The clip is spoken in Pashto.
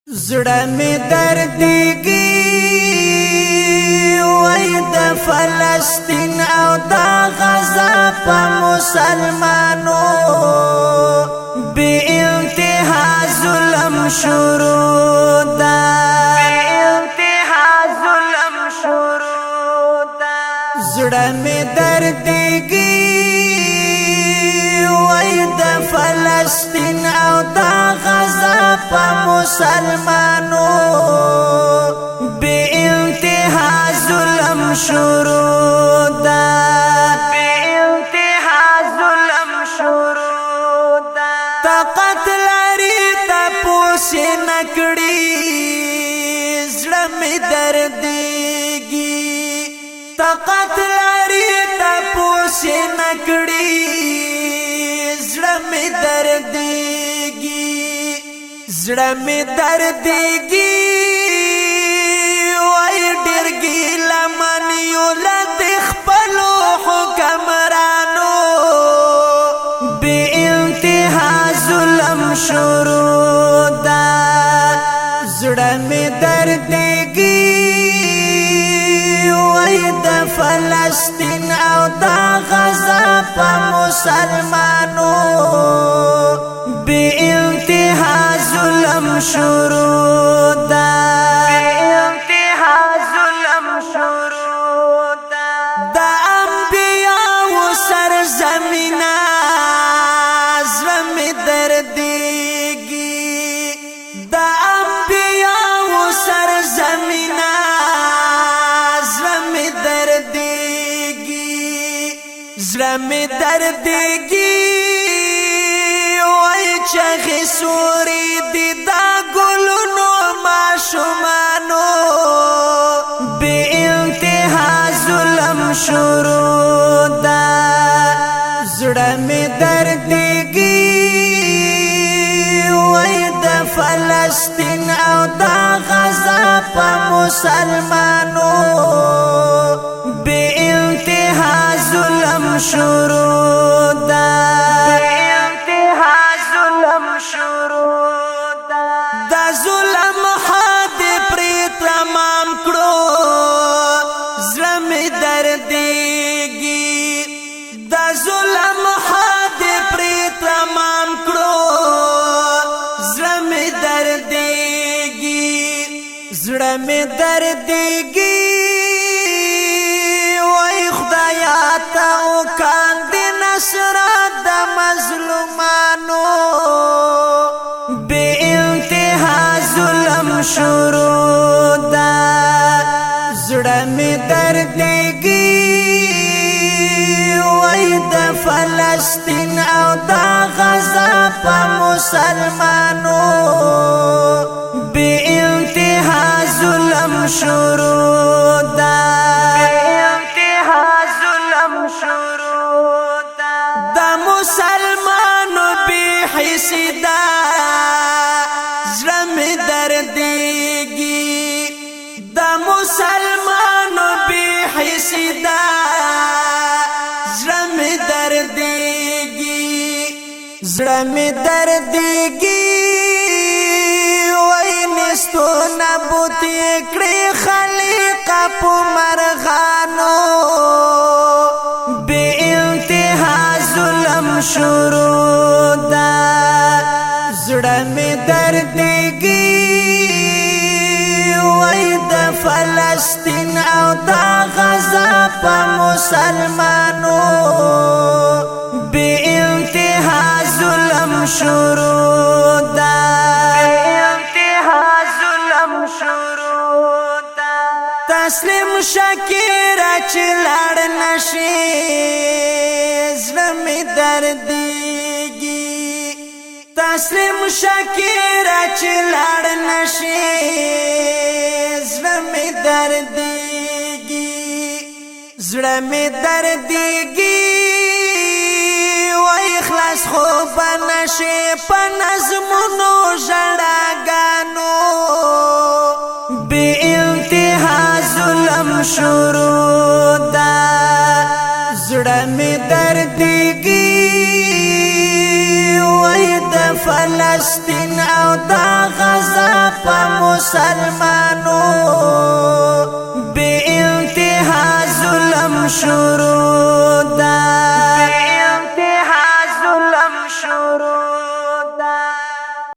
زړه می دردېږي وای د فلسطین او د غزا په مسلمانو بے انتها ظلم شروع ده زړه می دردېږي وای د فلسطین او د غزا په مسلمانو بے انتها ظلم شروع ده طاقت لري تپوس نکړي زړه می دردېږي طاقت لري تپوس نکړي زړه می دردېږي زړه می دردېږي وای ډېر ګیله من یو له خپلو حکمرانو بې انتها ظلم شروع ده زړه می دردېږي وای د فلسطین او د غزا په مسلمانو بے انتها ظلم شروع ده د انبیاء سرزمینه زړه می دردېږي د انبیاء سرزمینه زړه می دردېږي زړه می دردېږي وای چغې سوري دي دا ګلونو ماشومانو بے انتها ظلم شروع ده زړه می دردېږي وای د فلسطین او د غزا په مسلمانو بے انتها ظلم شروع ده د ظلم حد پرې تمام کړو زړه می دردېږي د ظلم حد پرې تمام کړو زړه می دردېږي زړه می دردېږي وای خدایا ته وکاندې نصر د مظلومانو بے انتها ظلم شروع ده زړه می دردېږي وای د فلسطین او د غزا په مسلمانو بے انتها ظلم شروع ده د مسلمانو بے حسدا زړه می دردېږي د مسلمانو بے حسدا زړه می دردېږي زړه می دردېږي وای نستو نبوت کړي خلیق په مرغانو بے انتها ظلم شروع ده زړه می دردېږي وای د فلسطین او د غزا په مسلمانو بے انتها ظلم شروع ده تسلیم شکیره چې لاړ نشي زړه می دردېږي تسلیم شکیره چې لاړ نشي زړه می دردېږي زړه می دردېږي وای خلاص خو به نشي په نظمونو ژړاګانو بے انتها ظلم شروع ده زړه می دردېږي وای د فلسطین او دا غزا په مسلمانو بے انتہا ظلم شروع